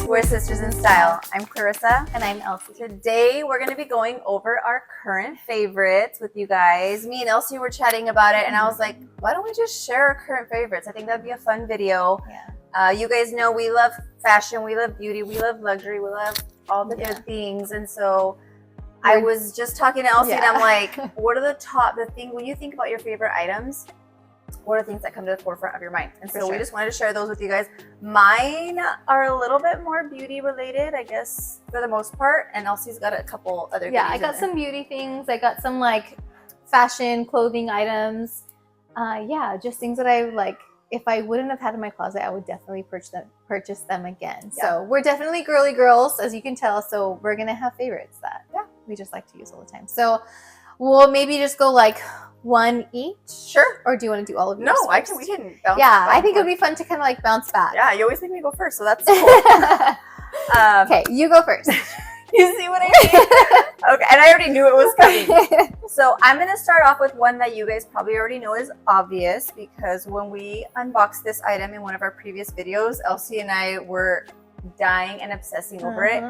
We're Sisters in Style. I'm Clarissa. And I'm Elsie. Today we're going to be going over our current favorites with you guys. Me and Elsie were chatting about it, and I was like, why don't we just share our current favorites? I think that'd be a fun video. Yeah. You guys know we love fashion, we love beauty, we love luxury, we love all the good things. And so I was just talking to Elsie, and I'm like, what are the thing when you think about your favorite items? What are things that come to the forefront of your mind? And so we just wanted to share those with you guys. Mine are a little bit more beauty related, I guess, for the most part. And Elsie's got a couple other Yeah, I got some beauty things. I got some like fashion, clothing items. Yeah, just things that I like. If I wouldn't have had in my closet, I would definitely purchase them again. Yeah. So we're definitely girly girls, as you can tell. So we're going to have favorites that we just like to use all the time. So we'll maybe just go like one each. Sure. Or do you want to do all of yours? No, we can bounce back. I think it would be fun to kind of like bounce back. Yeah, you always make me go first, so that's cool. Okay, you go first. You see what I mean? Okay, and I already knew it was coming. So I'm going to start off with one that you guys probably already know is obvious, because when we unboxed this item in one of our previous videos, Elsie and I were dying and obsessing over it.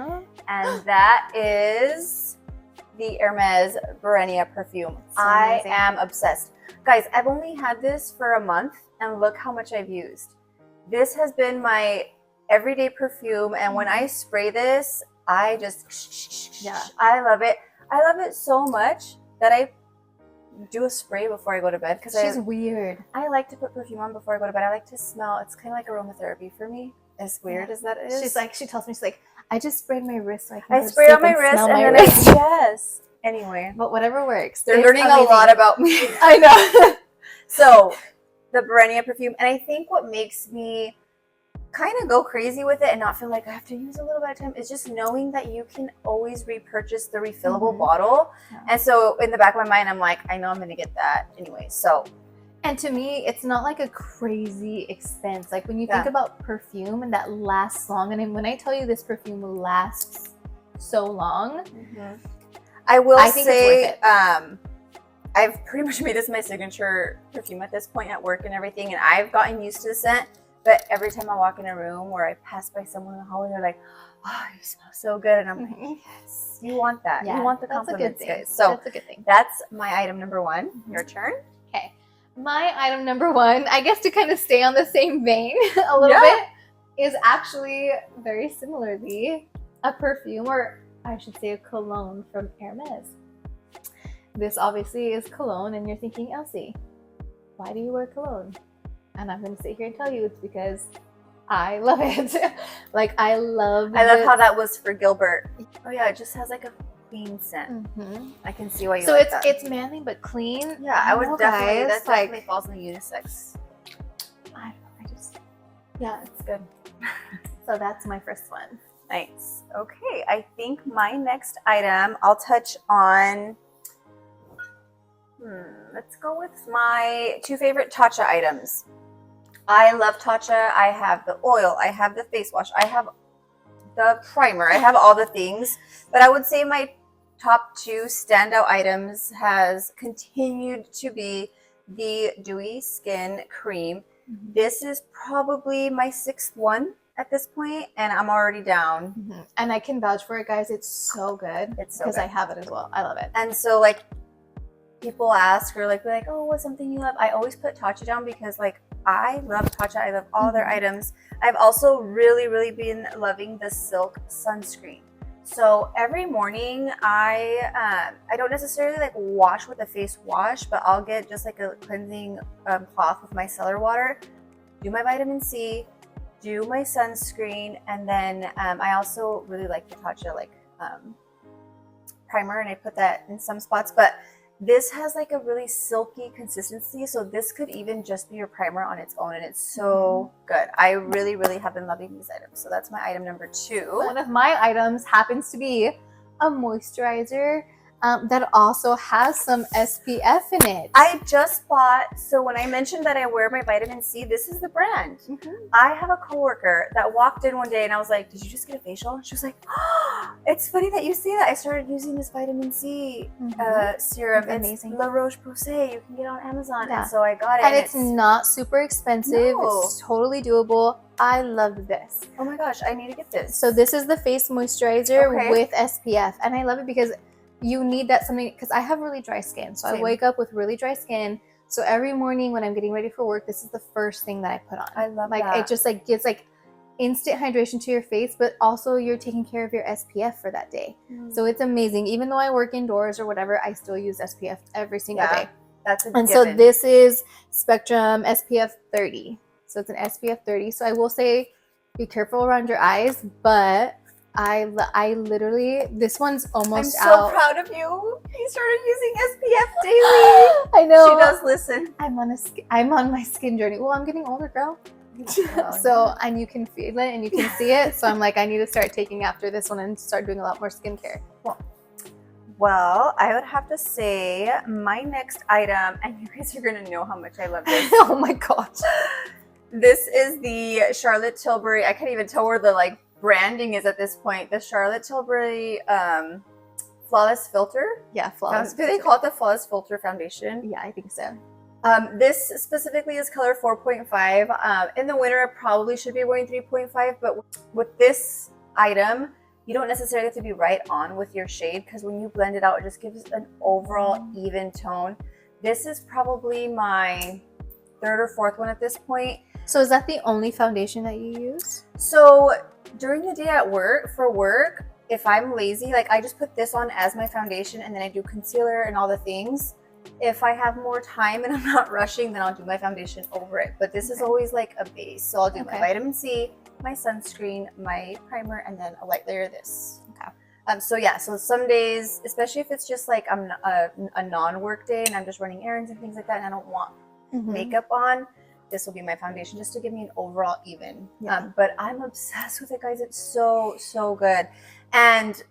And that is the Hermes Barénia perfume. So I am obsessed. Guys, I've only had this for a month, and look how much I've used. This has been my everyday perfume, and when I spray this, I just, I love it. I love it so much that I do a spray before I go to bed. Because she's weird. I like to put perfume on before I go to bed. I like to smell. It's kind of like aromatherapy for me. As weird as that is. She tells me, she's like, I just sprayed my wrist so I can I spray on my wrist and then yes. Anyway. But whatever works. They're learning a lot about me. I know. So, the Barénia perfume. And I think what makes me kind of go crazy with it and not feel like I have to use a little bit of time is just knowing that you can always repurchase the refillable bottle. Yeah. And so, in the back of my mind, I'm like, I know I'm going to get that anyway. So, and to me, it's not like a crazy expense. Like when you think about perfume and that lasts long, and when I tell you this perfume lasts so long, I think it's worth it. I've pretty much made this my signature perfume at this point at work and everything, and I've gotten used to the scent. But every time I walk in a room or I pass by someone in the hallway, they're like, "Oh, you smell so good," and I'm like, "Yes, you want that. You want the compliments, guys." So that's a good thing. That's my item number one. Your turn. Okay. My item number one, I guess to kind of stay on the same vein a little bit, is actually very similarly a perfume, or I should say a cologne from Hermes. This obviously is cologne, and you're thinking, Elsie, why do you wear cologne? And I'm going to sit here and tell you it's because I love it. Like, I love how that was for Gilbert. Oh yeah, it just has like a clean scent. I can see why you like that. So it's manly but clean. Yeah, I would definitely, that definitely falls in the unisex. I don't know, it's good. So that's my first one. Nice. Okay, I think my next item, I'll touch on, let's go with my two favorite Tatcha items. I love Tatcha. I have the oil, I have the face wash, I have the primer, I have all the things. But I would say my top two standout items has continued to be the Dewy Skin Cream. This is probably my sixth one at this point, and I'm already down. And I can vouch for it, guys. It's so good. It's so because good. I have it as well. I love it. And so, like, people ask or like, oh, what's something you love? I always put Tatcha down because, like, I love Tatcha. I love all their items. I've also really, really been loving the Silk Sunscreen. So every morning, I don't necessarily like wash with a face wash, but I'll get just like a cleansing cloth with my cellar water, do my vitamin C, do my sunscreen, and then I also really like the Tatcha like primer, and I put that in some spots. But this has like a really silky consistency, so this could even just be your primer on its own, and it's so good. I really, really have been loving these items. So that's my item number two. One of my items happens to be a moisturizer. that also has some SPF in it. I just bought, so when I mentioned that I wear my vitamin C, this is the brand. I have a coworker that walked in one day and I was like, did you just get a facial? And she was like, oh, it's funny that you say that. I started using this vitamin C serum. It's amazing. La Roche-Posay. You can get it on Amazon. Yeah. And so I got it. And it's not super expensive. No. It's totally doable. I love this. Oh my gosh, I need to get this. So this is the face moisturizer Okay. with SPF. And I love it because you need that something, because I have really dry skin. So Same. I wake up with really dry skin. So every morning when I'm getting ready for work, this is the first thing that I put on. I love like that. It just like gives like instant hydration to your face, but also you're taking care of your SPF for that day. So it's amazing. Even though I work indoors or whatever, I still use SPF every single day. That's a And given. so this is Spectrum SPF 30. So it's an SPF 30. So I will say be careful around your eyes, but I literally, this one's almost I'm so out. proud of you. You started using SPF daily. I know. She does listen. I'm on my skin journey. Well, I'm getting older, girl. Oh, So, and you can feel it and you can see it. So I'm like, I need to start taking after this one and start doing a lot more skincare. Well, I would have to say my next item, and you guys are going to know how much I love this. Oh my gosh. This is the Charlotte Tilbury. I can't even tell where the like branding is at this point. The Charlotte Tilbury Flawless Filter. Yeah, flawless. Do they call it the Flawless Filter Foundation? Yeah, I think so. This specifically is color 4.5. In the winter, I probably should be wearing 3.5, but with this item, you don't necessarily have to be right on with your shade because when you blend it out, it just gives an overall even tone. This is probably my third or fourth one at this point. So is that the only foundation that you use? So during the day at work, if I'm lazy, like I just put this on as my foundation and then I do concealer and all the things. If I have more time and I'm not rushing, then I'll do my foundation over it. But this is always like a base. So I'll do my vitamin C, my sunscreen, my primer, and then a light layer of this. Okay. So yeah, so some days, especially if it's just like I'm a non-work day and I'm just running errands and things like that and I don't want makeup on, this will be my foundation just to give me an overall even. But I'm obsessed with it, guys. It's so good. And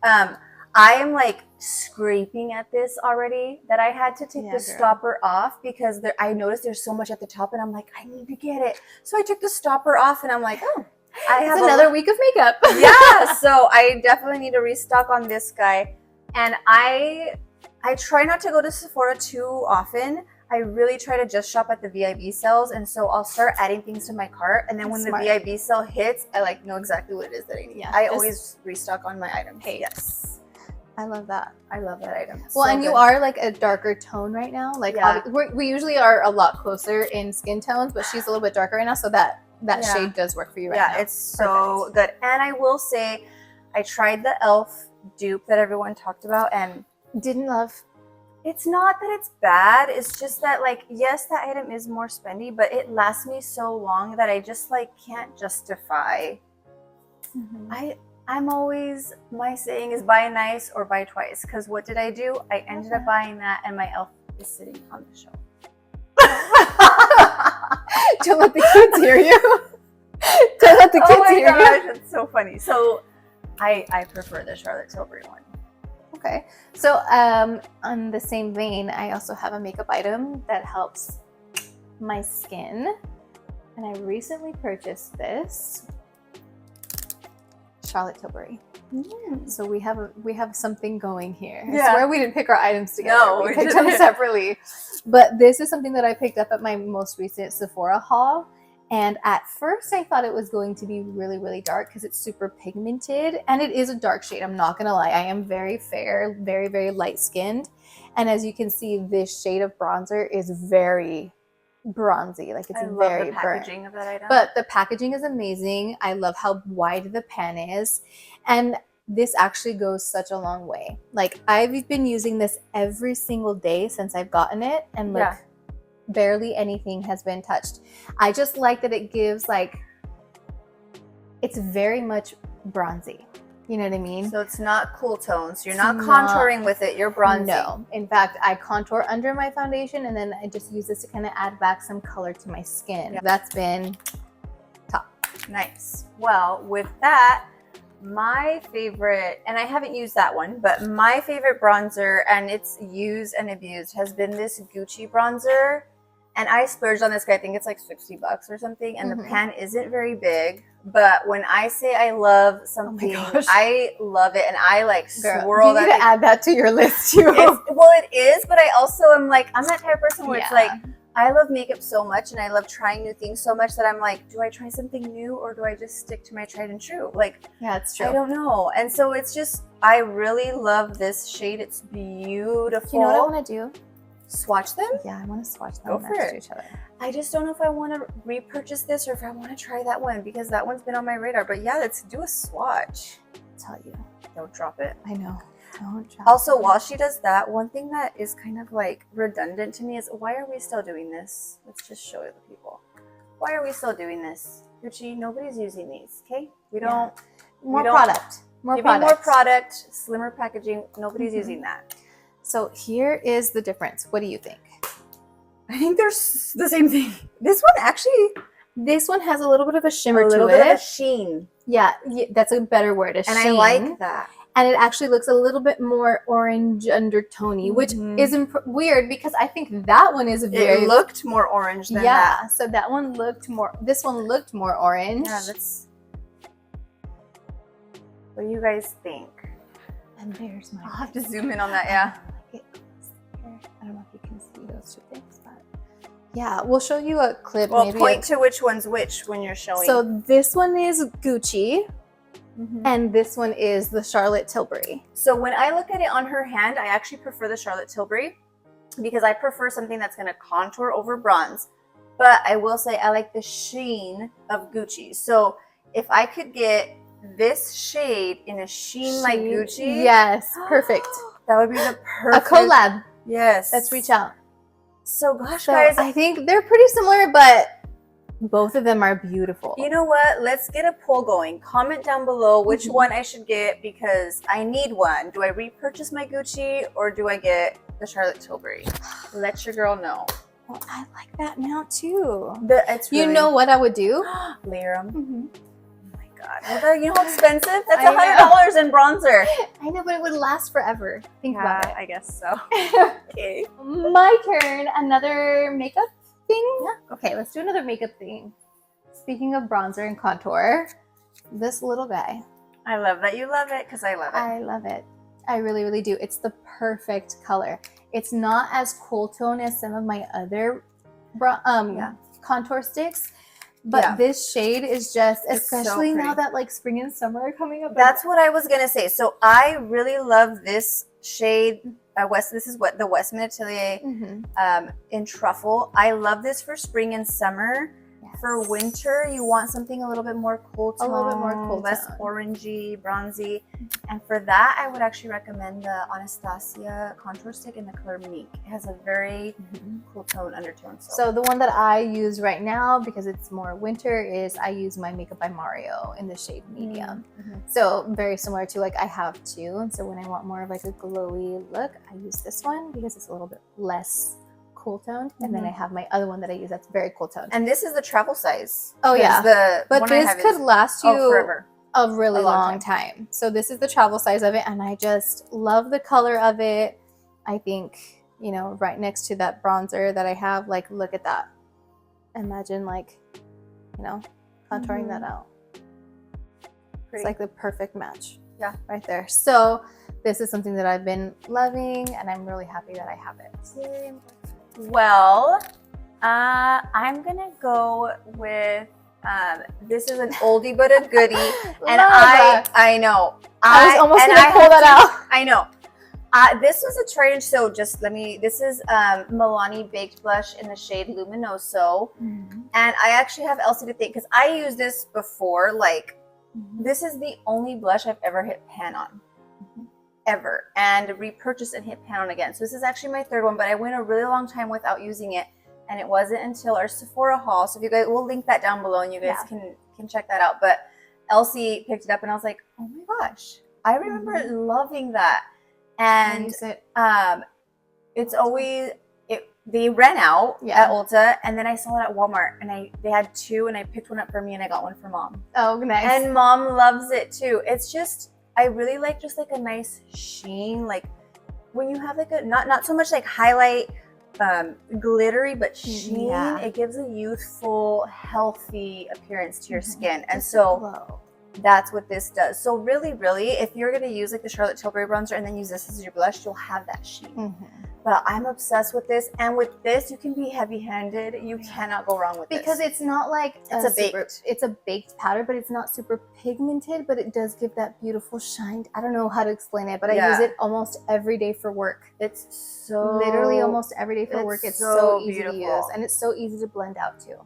I am like scraping at this already that I had to take the stopper off because I noticed there's so much at the top and I'm like, I need to get it. So I took the stopper off and I'm like, oh, I have another week of makeup. Yeah, so I definitely need to restock on this guy. And I try not to go to Sephora too often. I really try to just shop at the VIB sales, and so I'll start adding things to my cart, and then when the VIB sale hits, I like know exactly what it is that I need. Yeah, I always restock on my items. Hey, yes. I love that. I love that item. Well, and you are like a darker tone right now. Like we usually are a lot closer in skin tones, but she's a little bit darker right now, so that shade does work for you right now. Yeah, it's so good. And I will say, I tried the e.l.f. dupe that everyone talked about and didn't love. It's not that it's bad. It's just that like, yes, that item is more spendy, but it lasts me so long that I just like can't justify. I'm always, my saying is buy nice or buy twice. Because what did I do? I ended up buying that and my e.l.f. is sitting on the shelf. Don't let the kids hear you. Don't let the kids hear you. Oh my gosh, it's so funny. So I prefer the Charlotte Tilbury one. Okay. So on the same vein, I also have a makeup item that helps my skin. And I recently purchased this. Charlotte Tilbury. So we have something going here. I swear we didn't pick our items together. No, we picked them separately. But this is something that I picked up at my most recent Sephora haul. And at first I thought it was going to be really, really dark because it's super pigmented. And it is a dark shade. I'm not going to lie. I am very fair, very, very light skinned. And as you can see, this shade of bronzer is very bronzy. Like it's very the packaging burnt. Of that item. But the packaging is amazing. I love how wide the pan is. And this actually goes such a long way. Like I've been using this every single day since I've gotten it. And look, barely anything has been touched. I just like that it gives like, it's very much bronzy. You know what I mean? So it's not cool tones. You're not contouring with it. You're bronzy. No. In fact, I contour under my foundation and then I just use this to kind of add back some color to my skin. That's been top. Nice. Well, with that, My favorite, and I haven't used that one, but my favorite bronzer, and it's used and abused, has been this Gucci bronzer. And I splurged on this guy. I think it's like $60 or something. And the pan isn't very big. But when I say I love something, I love it. And I like swirl that. You need to add that to your list too. Well, it is. But I also am like, I'm that type of person where it's like, I love makeup so much and I love trying new things so much that I'm like, do I try something new or do I just stick to my tried and true? Like, yeah, it's true. I don't know. And so it's just, I really love this shade. It's beautiful. You know what I want to do? Swatch them? Yeah, I want to swatch them. Go for it. Each other. I just don't know if I want to repurchase this or if I want to try that one because that one's been on my radar. But yeah, let's do a swatch. I'll tell you. Don't drop it. I know. Don't drop Also, it. while she does that, one thing that is kind of like redundant to me is why are we still doing this? Let's just show the people. Why are we still doing this? Gucci, nobody's using these, okay? We don't. More product. More product, slimmer packaging. Nobody's using that. So here is the difference. What do you think? I think they're the same thing. This one actually, this one has a little bit of a shimmer to it. A little bit of a sheen. Yeah, that's a better word, a sheen. And I like that. And it actually looks a little bit more orange undertone-y, which is weird because I think that one is very... It looked more orange than that. Yeah, so that one looked more... This one looked more orange. Yeah, that's... What do you guys think? And there's my... I'll have to zoom in on that, yeah. I don't know if you can see those two things, but... Yeah, we'll show you a clip. Well, maybe point to which one's which when you're showing. So this one is Gucci. And this one is the Charlotte Tilbury. So when I look at it on her hand, I actually prefer the Charlotte Tilbury because I prefer something that's going to contour over bronze. But I will say I like the sheen of Gucci. So if I could get this shade in a sheen like Gucci. Yes, perfect. That would be the perfect. A collab. Yes. Let's reach out. So gosh, guys. I think they're pretty similar, but both of them are beautiful. You know what? Let's get a poll going. Comment down below which one I should get because I need one. Do I repurchase my Gucci or do I get the Charlotte Tilbury? Let your girl know. Well, I like that now too. It's really... You know what I would do? Layer them. Oh my God. Well, you know how expensive? That's $100 in bronzer. I know, but it would last forever. Think about it. I guess so. Okay. My turn. Another makeup thing? Yeah. Okay, let's do another makeup thing. Speaking of bronzer and contour, this little guy. I love that you love it because I love it. I love it. I really, really do. It's the perfect color. It's not as cool tone as some of my other contour sticks, but this shade is just, especially so now that like spring and summer are coming up. That's what I was gonna say. So I really love this shade. This is what the Westman Atelier in Truffle. I love this for spring and summer. Yes. For winter, you want something a little bit more cool tone, less orangey, bronzy. And for that, I would actually recommend the Anastasia contour stick in the color Meek. It has a very cool tone undertone. So the one that I use right now, because it's more winter, is I use my Makeup by Mario in the shade medium. So very similar to like I have two. And so when I want more of like a glowy look, I use this one because it's a little bit less cool toned, and then I have my other one that I use that's very cool toned. And this is the travel size. Oh yeah, but this could last you forever. A really long time. So this is the travel size of it, and I just love the color of it. I think, you know, right next to that bronzer that I have, like, look at that. Imagine like, you know, contouring that out. It's like the perfect match. Yeah, right there. So this is something that I've been loving, and I'm really happy that I have it. Well, I'm gonna go with this is an oldie but a goodie, and I know I was almost gonna pull that out. I know. This was a trade, so just let me. This is Milani Baked Blush in the shade Luminoso, and I actually have Elsie to thank because I used this before. Like, this is the only blush I've ever hit pan on. Ever, and repurchase and hit pan on again. So this is actually my third one, but I went a really long time without using it, and it wasn't until our Sephora haul. So if you guys, we'll link that down below, and you guys can check that out. But Elsie picked it up, and I was like, oh my gosh, I remember loving that. And it's always they ran out Yeah. at Ulta, and then I saw it at Walmart, and they had 2, and I picked one up for me, and I got one for mom. Oh, nice. And mom loves it too. It's just, I really like just like a nice sheen, like when you have like a not so much like highlight glittery, but sheen. Yeah. It gives a youthful, healthy appearance to your skin, and Just a so glow. that's what this does. So really, if you're gonna use like the Charlotte Tilbury bronzer and then use this as your blush, you'll have that sheen. But I'm obsessed with this, and with this, you can be heavy-handed. You cannot go wrong with this. Because it's not like it's a baked powder, but it's not super pigmented, but it does give that beautiful shine. I don't know how to explain it, but I use it almost every day for work. It's so literally almost every day for work. It's so easy to use, and it's so easy to blend out too.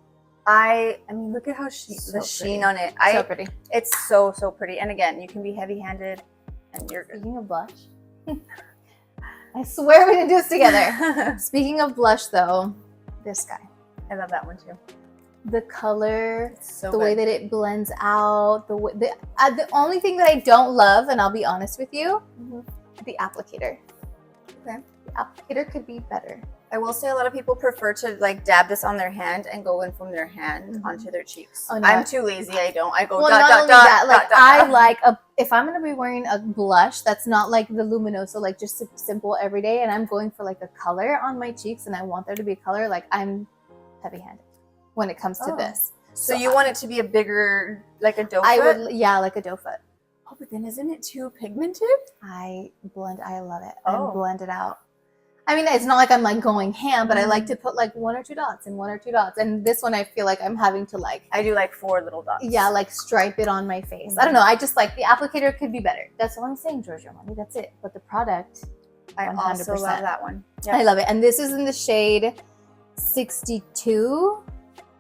I mean, look at how the sheen on it. So pretty. It's so pretty. And again, you can be heavy-handed, and you're good. Speaking of blush, I swear we didn't do this together. Speaking of blush, though, this guy. I love that one too. The color, So the way that it blends out, the only thing that I don't love, and I'll be honest with you, the applicator. Okay. The applicator could be better. I will say a lot of people prefer to like dab this on their hand and go in from their hand onto their cheeks. Oh, no. I'm too lazy. I don't. I go Well, dot, not dot, only dot, that, like dot, dot, I dot. like if I'm gonna be wearing a blush that's not like the Luminoso, like just simple everyday, and I'm going for like a color on my cheeks, and I want there to be a color, like I'm heavy-handed when it comes to this. So you want it to be a bigger, like a doe I foot? would, yeah, like a doe foot. Oh, but then isn't it too pigmented? I love it. Oh. And blend it out. I mean, it's not like I'm like going ham, but I like to put like 1 or 2 dots and 1 or 2 dots. And this one, I feel like I'm having to like, I do like 4 little dots. yeah, like stripe it on my face. I don't know. I just like the applicator could be better. That's all I'm saying, Georgio money. That's it. But the product, I 100%. also love that one. Yeah. I love it. And this is in the shade 62.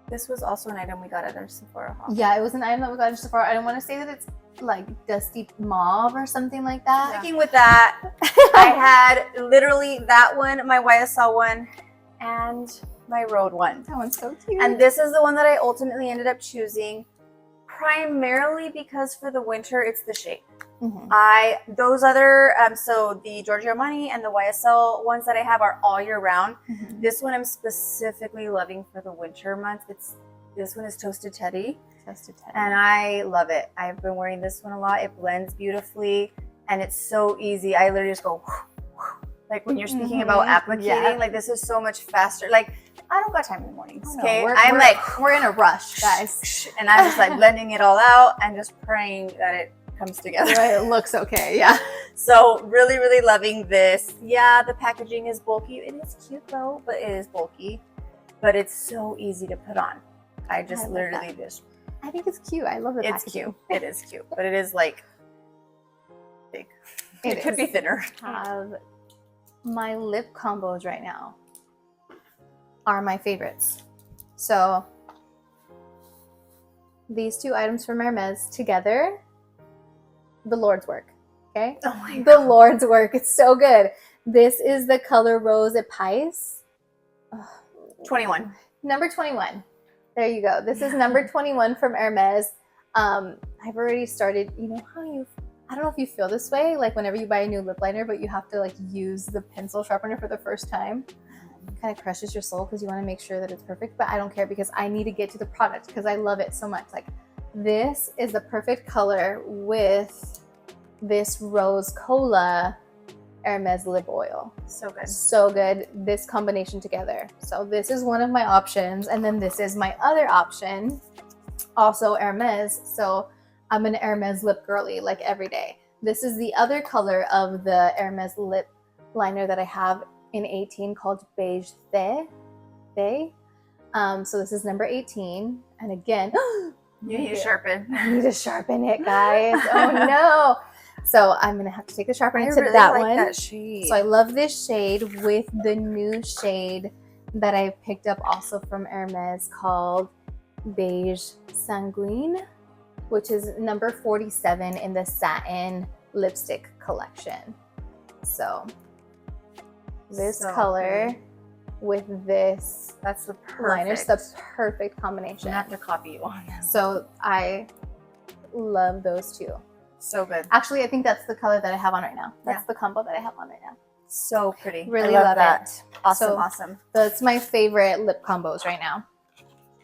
This was also an item we got at our Sephora haul. Yeah, it was an item that we got at Sephora. I don't want to say that it's like dusty mauve or something like that. Sticking with that, I had literally that one, my YSL one, and my Rhode one. That one's so cute. And this is the one that I ultimately ended up choosing, primarily because for the winter, it's the shade. Those other, so the Giorgio Armani and the YSL ones that I have are all year round. This one I'm specifically loving for the winter months. This one is Toasted Teddy. And I love it. I've been wearing this one a lot. It blends beautifully, and it's so easy. I literally just go, like when you're speaking about applicating, like this is so much faster. Like I don't got time in the mornings, okay? We're in a rush, guys. And I'm just like blending it all out and just praying that it comes together. Right, it looks okay, yeah. So really, really loving this. Yeah, the packaging is bulky. It is cute though, but it is bulky. But it's so easy to put on. I just literally just. I think it's cute. I love the packaging. It's cute. It is cute, but it is like big. It could be thinner. My lip combos right now are my favorites. So these 2 items from Hermes together, the Lord's work. Okay? Oh my God. The Lord's work. It's so good. This is the color Rose Epice. 21. Number 21. There you go. This is number 21 from Hermes. I've already started, you know how I don't know if you feel this way, like whenever you buy a new lip liner, but you have to like use the pencil sharpener for the first time. It kind of crushes your soul because you want to make sure that it's perfect, but I don't care because I need to get to the product because I love it so much. Like this is the perfect color with this Rose Cola Hermes lip oil. So good. So good. This combination together. So this is one of my options. And then this is my other option. Also Hermes. So I'm an Hermes lip girly like every day. This is the other color of the Hermes lip liner that I have in 18 called Beige Thé. So this is number 18. And again, you need to sharpen. I need to sharpen it, guys. Oh no. So I'm going to have to take the sharpener to that one. That shade. So I love this shade with the new shade that I picked up also from Hermes called Beige Sanguine, which is number 47 in the satin lipstick collection. So this color with this that's the liner is the perfect combination. I have to copy you on that. So I love those 2. So good. Actually, I think that's the color that I have on right now. That's the combo that I have on right now. So pretty. Really love that. it. Awesome, So awesome. that's my favorite lip combos right now.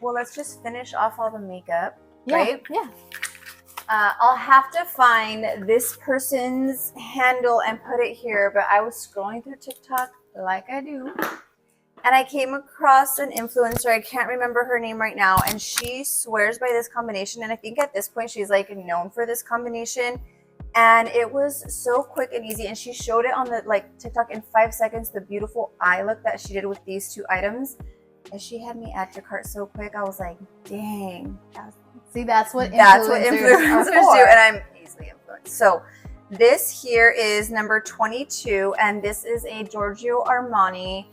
Well, let's just finish off all the makeup, Yeah, right? yeah. I'll have to find this person's handle and put it here, but I was scrolling through TikTok like I do, and I came across an influencer. I can't remember her name right now, and she swears by this combination, and I think at this point she's like known for this combination, and it was so quick and easy, and she showed it on the like TikTok in 5 seconds, the beautiful eye look that she did with these two items, and she had me add to cart so quick. I was like, dang. See, that's what That's influencers, what influencers are for. do, and I'm easily influenced. So this here is number 22, and this is a Giorgio Armani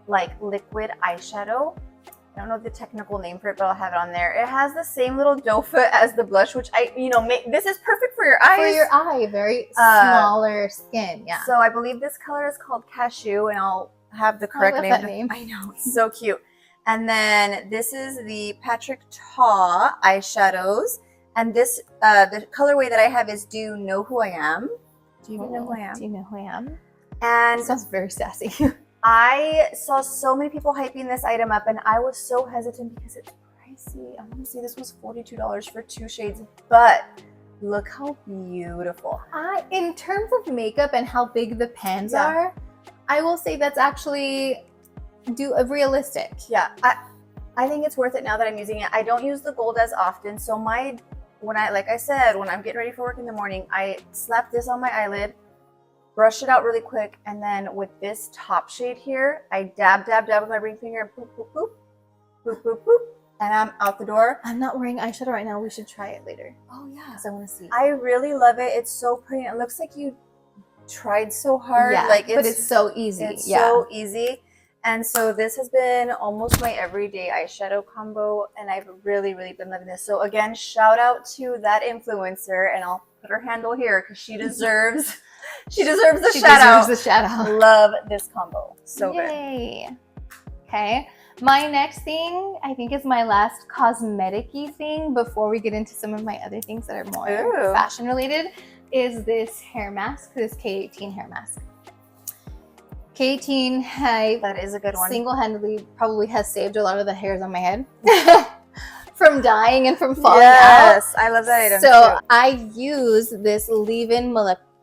like liquid eyeshadow. I don't know the technical name for it, but I'll have it on there. It has the same little doe foot as the blush, which this is perfect for your eyes. For your eye, very smaller skin, yeah. So I believe this color is called Cashew, and I'll have the correct name. I know, it's so cute. And then this is the Patrik Ta eyeshadows. And this, the colorway that I have is Do You Know Who I Am? Do you even know who I am? Do you know who I am? And Sounds very sassy. I saw so many people hyping this item up, and I was so hesitant because it's pricey. I want to say this was $42 for 2 shades, but look how beautiful. In terms of makeup and how big the pans are, I will say that's actually realistic. Yeah, I think it's worth it now that I'm using it. I don't use the gold as often, so when I'm getting ready for work in the morning, I slap this on my eyelid, brush it out really quick, and then with this top shade here, I dab with my ring finger and poop, poop, poop, poop, poop, poop, and I'm out the door. I'm not wearing eyeshadow right now. We should try it later. Oh yeah, because I want to see. I really love it. It's so pretty. It looks like you tried so hard. Yeah, but it's so easy. It's so easy. And so this has been almost my everyday eyeshadow combo, and I've really, really been loving this. So again, shout out to that influencer, and I'll put her handle here because she deserves the shout out. Love this combo. So Yay. Good. Okay. My next thing, I think, is my last cosmetic-y thing before we get into some of my other things that are more fashion related, is this hair mask, this K18 hair mask. K18, that is a good one. Single-handedly probably has saved a lot of the hairs on my head from dying and from falling out. Yes, I love that item too. I use this leave-in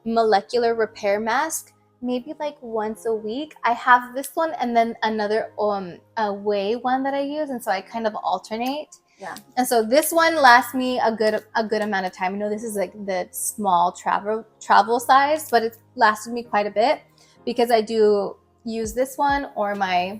molecular repair mask maybe like once a week. I have this one and then another away one that I use, and so I kind of alternate. Yeah. And so this one lasts me a good amount of time. I know this is like the small travel size, but it lasted me quite a bit, because I do use this one or my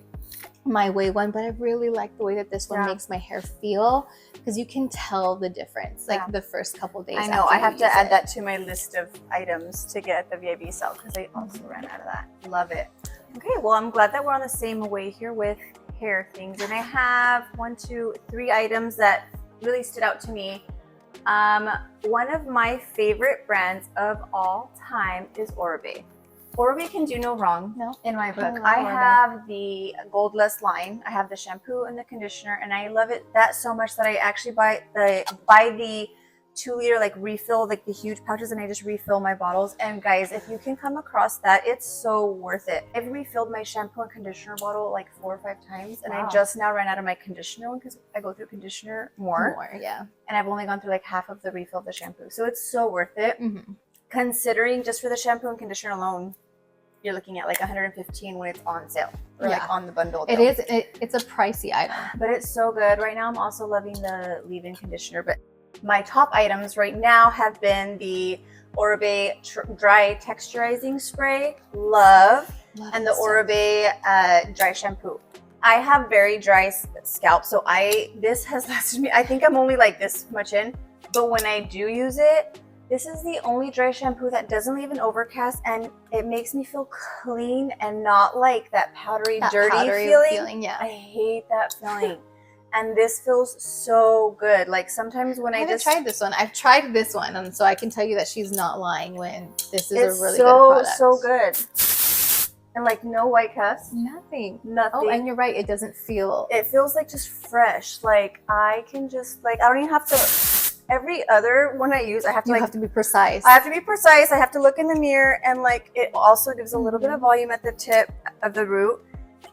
way one, but I really like the way that this one makes my hair feel, because you can tell the difference like the first couple days. I know. I have to add that to my list of items to get at the VIB sale, because I also ran out of that. Love it. Okay, well, I'm glad that we're on the same way here with hair things, and I have 1, 2, 3 items that really stood out to me. One of my favorite brands of all time is Oribe. Oribe can do no wrong in my book. I have the Goldless line. I have the shampoo and the conditioner, and I love it that so much that I actually buy the 2-liter like refill, like the huge pouches, and I just refill my bottles. And guys, if you can come across that, it's so worth it. I've refilled my shampoo and conditioner bottle like 4 or 5 times, and I just now ran out of my conditioner one because I go through conditioner more. And I've only gone through like half of the refill of the shampoo, so it's so worth it. Considering just for the shampoo and conditioner alone, you're looking at like $115 when it's on sale, or like on the bundle deal. It's a pricey item, but it's so good. Right now I'm also loving the leave-in conditioner, but my top items right now have been the Oribe Dry Texturizing Spray, love and the Oribe Dry Shampoo. I have very dry scalp, so this has lasted me, I think I'm only like this much in, but when I do use it, this is the only dry shampoo that doesn't leave an overcast, and it makes me feel clean and not like that powdery, dirty feeling. I hate that feeling. And this feels so good. Like sometimes when I haven't tried this one. I've tried this one, and so I can tell you that she's not lying when this is a really good product. It's so good. And like no white cast. Nothing. Oh, and you're right. It doesn't feel. It feels like just fresh. Like I can just I don't even have to. Every other one I use, I have to have to be precise. I have to be precise. I have to look in the mirror, and like it also gives a little bit of volume at the tip of the root.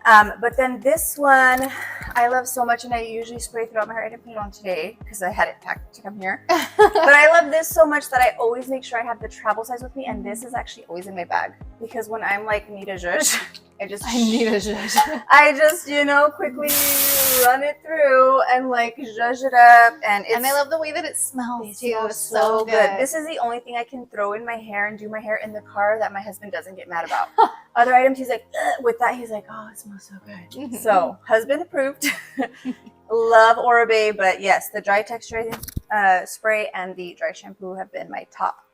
But then this one I love so much, and I usually spray throughout my hair. I didn't put it on today because I had it packed to come here. But I love this so much that I always make sure I have the travel size with me, and this is actually always in my bag because when I'm like need a zhuzh, I just you know, quickly run it through and like zhuzh it up, and I love the way that it smells too. Smells so good. This is the only thing I can throw in my hair and do my hair in the car that my husband doesn't get mad about. Other items he's like, ugh. With that he's like, oh, it smells so good. So husband approved. Love Oribe, but yes, the dry texturizing spray and the dry shampoo have been my top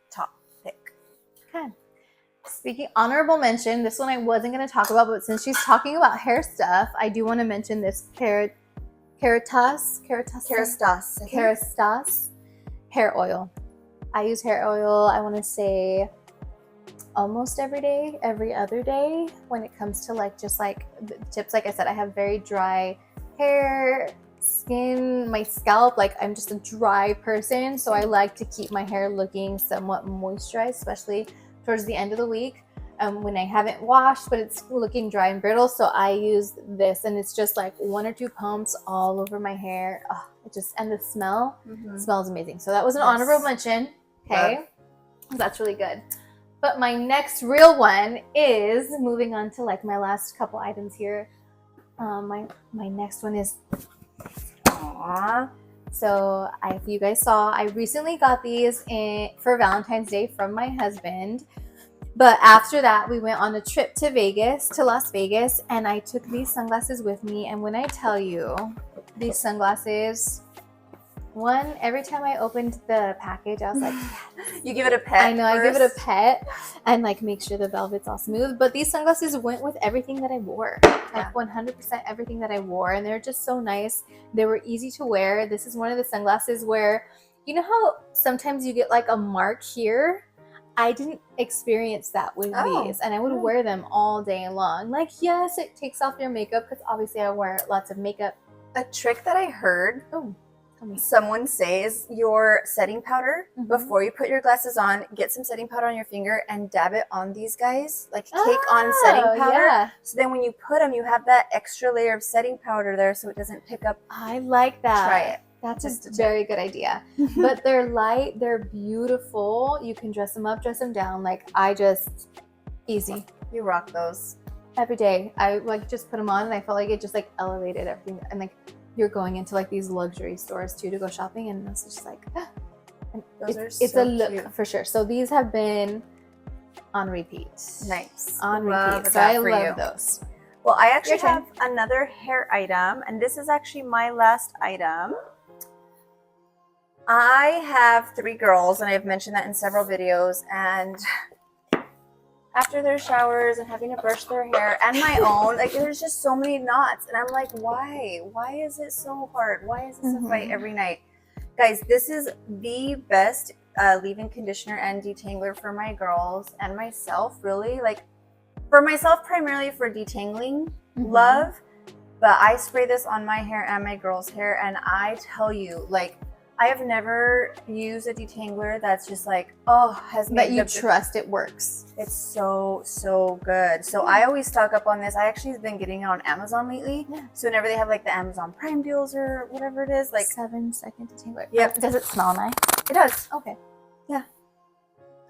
pick. Okay. Speaking honorable mention, this one I wasn't going to talk about, but since she's talking about hair stuff, I do want to mention this Karastase Hair Oil. I use hair oil, I want to say almost every day, every other day when it comes to like just like the tips. Like I said, I have very dry hair, skin, my scalp, like I'm just a dry person, so I like to keep my hair looking somewhat moisturized, especially towards the end of the week when I haven't washed but it's looking dry and brittle. So I use this, and it's just like 1 or 2 pumps all over my hair. Oh, it just, and the smell smells amazing. So that was an honorable mention. Okay, that's really good. But my next real one is moving on to like my last couple items here. My next one is so if you guys saw, I recently got these for Valentine's Day from my husband. But after that, we went on a trip to Las Vegas, and I took these sunglasses with me. And when I tell you, these sunglasses, every time I opened the package, I was like, yes. You give it a pet. I know, first. I give it a pet and like make sure the velvet's all smooth. But these sunglasses went with everything that I wore, like 100% everything that I wore. And they're just so nice. They were easy to wear. This is one of the sunglasses where, you know how sometimes you get like a mark here? I didn't experience that with these, and I would wear them all day long. Like, yes, it takes off your makeup because obviously I wear lots of makeup. A trick that I heard someone say is your setting powder, before you put your glasses on, get some setting powder on your finger and dab it on these guys, like cake on setting powder. Yeah. So then when you put them, you have that extra layer of setting powder there so it doesn't pick up. I like that. Try it. That's just a very good idea. But they're light, they're beautiful. You can dress them up, dress them down. Like easy. You rock those. Every day. I like just put them on and I felt like it just like elevated everything. And like you're going into like these luxury stores too to go shopping, and it's just like, and it's a look cute. For sure. So these have been on repeat. Nice. On repeat. So I love those. Well, I actually have another hair item, and this is actually my last item. I have 3 girls, and I've mentioned that in several videos, and after their showers and having to brush their hair and my own, like there's just so many knots, and I'm like, why is it so hard? Why is this a fight every night? Guys, this is the best leave-in conditioner and detangler for my girls and myself, really. Like for myself, primarily for detangling, love, but I spray this on my hair and my girls' hair, and I tell you, like, I have never used a detangler that's just like, has made that you trust it works. It's so good. So I always stock up on this. I actually have been getting it on Amazon lately. Yeah. So whenever they have like the Amazon Prime deals or whatever it is, like 7-second detangler. Yep. Does it smell nice? It does. Okay. Yeah.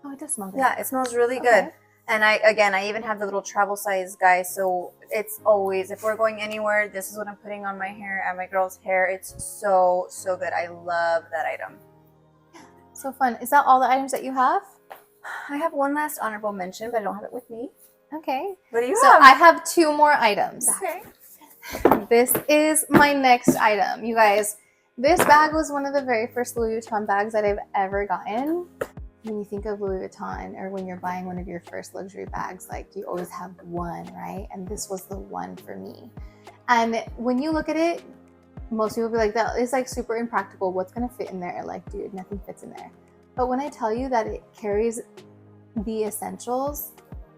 Oh, it does smell good. Yeah, it smells really good. And I even have the little travel size guy, so it's always, if we're going anywhere, this is what I'm putting on my hair and my girl's hair. It's so good. I love that item. So fun. Is that all the items that you have? I have one last honorable mention, but I don't have it with me. Okay. What do you have? So I have 2 more items. Okay. This is my next item. You guys, this bag was one of the very first Louis Vuitton bags that I've ever gotten. When you think of Louis Vuitton, or when you're buying one of your first luxury bags, like you always have one, right? And this was the one for me. And when you look at it, most people be like, that is like super impractical. What's gonna fit in there? Like, dude, nothing fits in there. But when I tell you that it carries the essentials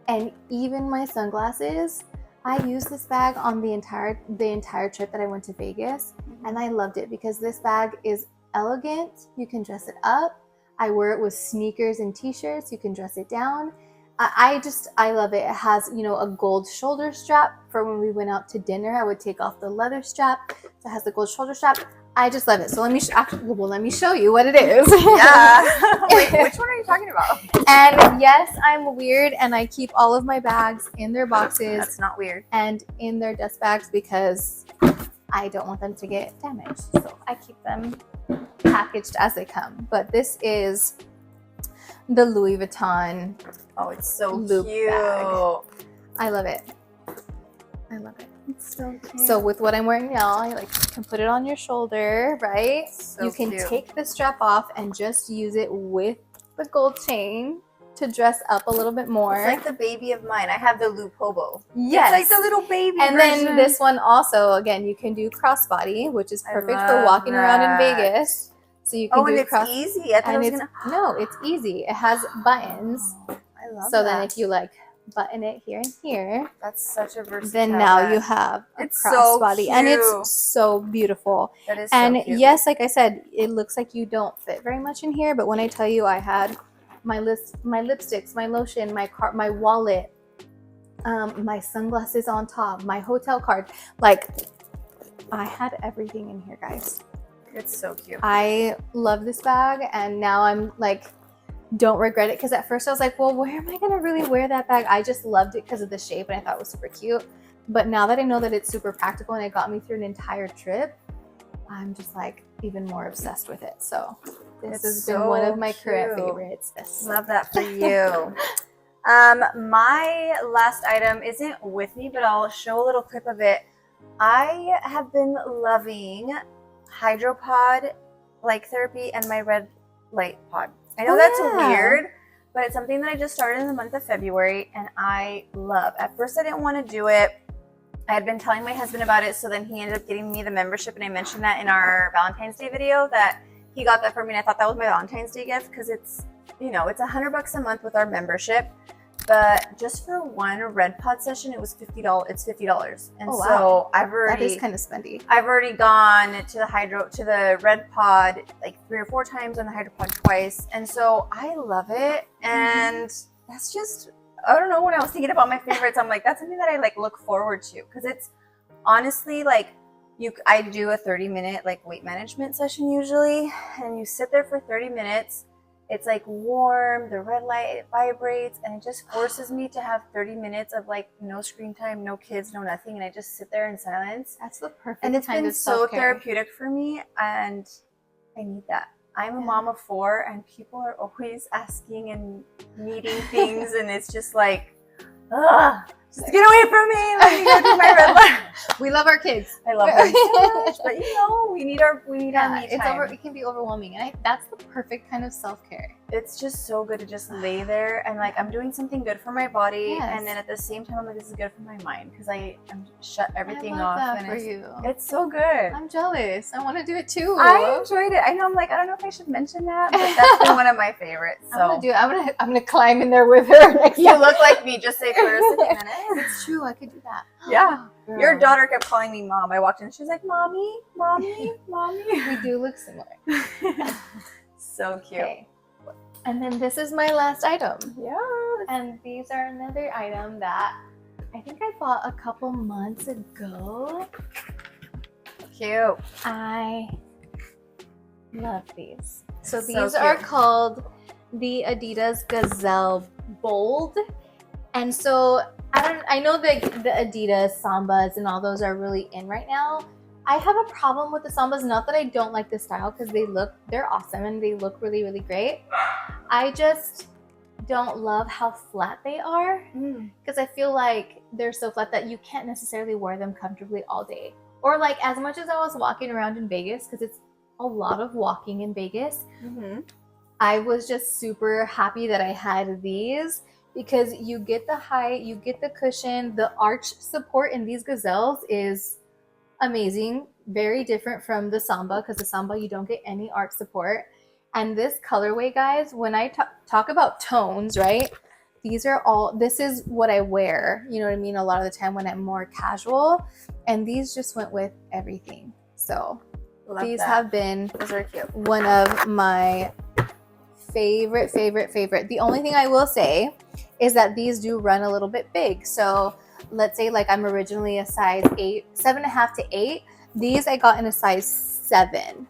and even my sunglasses, I used this bag on the entire trip that I went to Vegas, and I loved it because this bag is elegant. You can dress it up. I wear it with sneakers and t-shirts. You can dress it down. I love it. It has, you know, a gold shoulder strap for when we went out to dinner. I would take off the leather strap. So it has the gold shoulder strap. I just love it. So let me let me show you what it is. Yeah. Wait, which one are you talking about? And yes, I'm weird, and I keep all of my bags in their boxes. That's not weird. And in their dust bags because I don't want them to get damaged. So I keep them packaged as they come. But this is the Louis Vuitton. Oh, it's so loop cute. bag. I love it. I love it. It's so cute. So with what I'm wearing now, you can put it on your shoulder, right? So you can cute. take the strap off and just use it with the gold chain to dress up a little bit more. It's like the baby of mine. I have the loop hobo. Yes. It's like the little baby And version. then this one also, again, you can do crossbody, which is perfect for walking around in Vegas. So you can do and it's easy. I thought and it was no, it's easy. It has buttons. I love So that. then if you like button it here and here, That's such a versatile then now bag. you have a It's so crossbody, and cute. it's so beautiful. That is And so cute. yes, like I said, it looks like you don't fit very much in here, but when I tell you I had my lipsticks, my lotion, my wallet, my sunglasses on top, my hotel card, like I had everything in here, guys. It's so cute. I love this bag, and now I'm like, don't regret it, because at first I was like, well, where am I gonna really wear that bag? I just loved it because of the shape, and I thought it was super cute. But now that I know that it's super practical and it got me through an entire trip, I'm just like even more obsessed with it. So this has been one of my current favorites. Yes. Love that for you. My last item isn't with me, but I'll show a little clip of it. I have been loving Hydropod Light Therapy and my red light pod. I know that's weird, but it's something that I just started in the month of February and I love. At first I didn't want to do it. I had been telling my husband about it, so then he ended up getting me the membership, and I mentioned that in our Valentine's Day video that he got that for me, and I thought that was my Valentine's Day gift because it's, you know, it's $100 a month with our membership. But just for one red pod session, it was $50. It's $50, and so I've already, that is kind of spendy. I've already gone to the red pod like 3 or 4 times, and the Hydropod twice, and so I love it. And that's just, I don't know, when I was thinking about my favorites, I'm like, that's something that I like look forward to, because it's honestly like I do a 30-minute like weight management session usually, and you sit there for 30 minutes. It's like warm, the red light, it vibrates, and it just forces me to have 30 minutes of like no screen time, no kids, no nothing, and I just sit there in silence. That's the perfect and it's kind been of so self-care. therapeutic for me, and I need that. I'm a mom of 4, and people are always asking and needing things, and it's just like, ugh, just get away from me. Let me go do my red light. We love our kids. I love them so much, but you know, we need our me time. It can be overwhelming, and that's the perfect kind of self-care. It's just so good to just lay there and like I'm doing something good for my body, Yes. and then at the same time I'm like, this is good for my mind because I'm shut everything I love off. that And for you. it's so good. I'm jealous. I want to do it too. I enjoyed it. I know, I'm like, I don't know if I should mention that, but that's been one of my favorites. So I'm gonna do it. I'm gonna climb in there with her next you time. look like me. Just say for a minute. It's true. I could do that. Yeah. Girl. Your daughter kept calling me mom. I walked in, she's like, mommy, mommy, mommy. We do look similar. So cute. Okay. And then this is my last item. Yeah. And these are another item that I think I bought a couple months ago. Cute. I love these. So So these are cute. called the Adidas Gazelle Bold. And so I know that the Adidas Sambas and all those are really in right now. I have a problem with the Sambas, not that I don't like the style, because they're awesome and they look really, really great. I just don't love how flat they are, because I feel like they're so flat that you can't necessarily wear them comfortably all day. Or like as much as I was walking around in Vegas, because it's a lot of walking in Vegas, I was just super happy that I had these, because you get the height, you get the cushion, the arch support in these Gazelles is amazing. Very different from the Samba, because the Samba you don't get any arch support. And this colorway, guys, when I talk about tones, right? This is what I wear, you know what I mean, a lot of the time when I'm more casual. And these just went with everything. So these have been Those are cute. one of my favorite. The only thing I will say is that these do run a little bit big. So let's say like I'm originally a size 7.5 to 8. These I got in a size 7.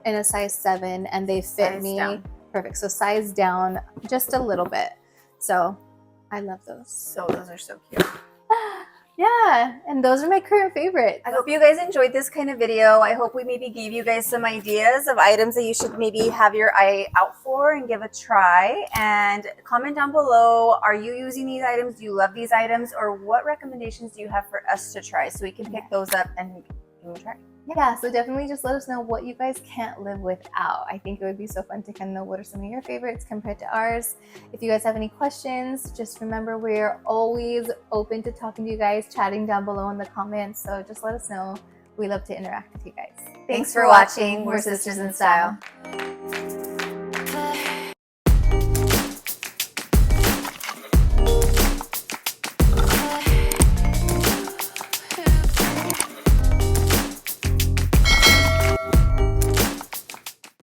And they fit me down. perfect. So size down just a little bit. So I love those. So those are so cute. Yeah, and those are my current favorites. I hope you guys enjoyed this kind of video. I hope we maybe gave you guys some ideas of items that you should maybe have your eye out for and give a try. And comment down below, are you using these items? Do you love these items? Or what recommendations do you have for us to try so we can pick those up and give them a try? Yeah, so definitely just let us know what you guys can't live without. I think it would be so fun to kind of know what are some of your favorites compared to ours. If you guys have any questions, just remember we're always open to talking to you guys, chatting down below in the comments. So just let us know. We love to interact with you guys. Thanks for watching. We're Sisters in Style.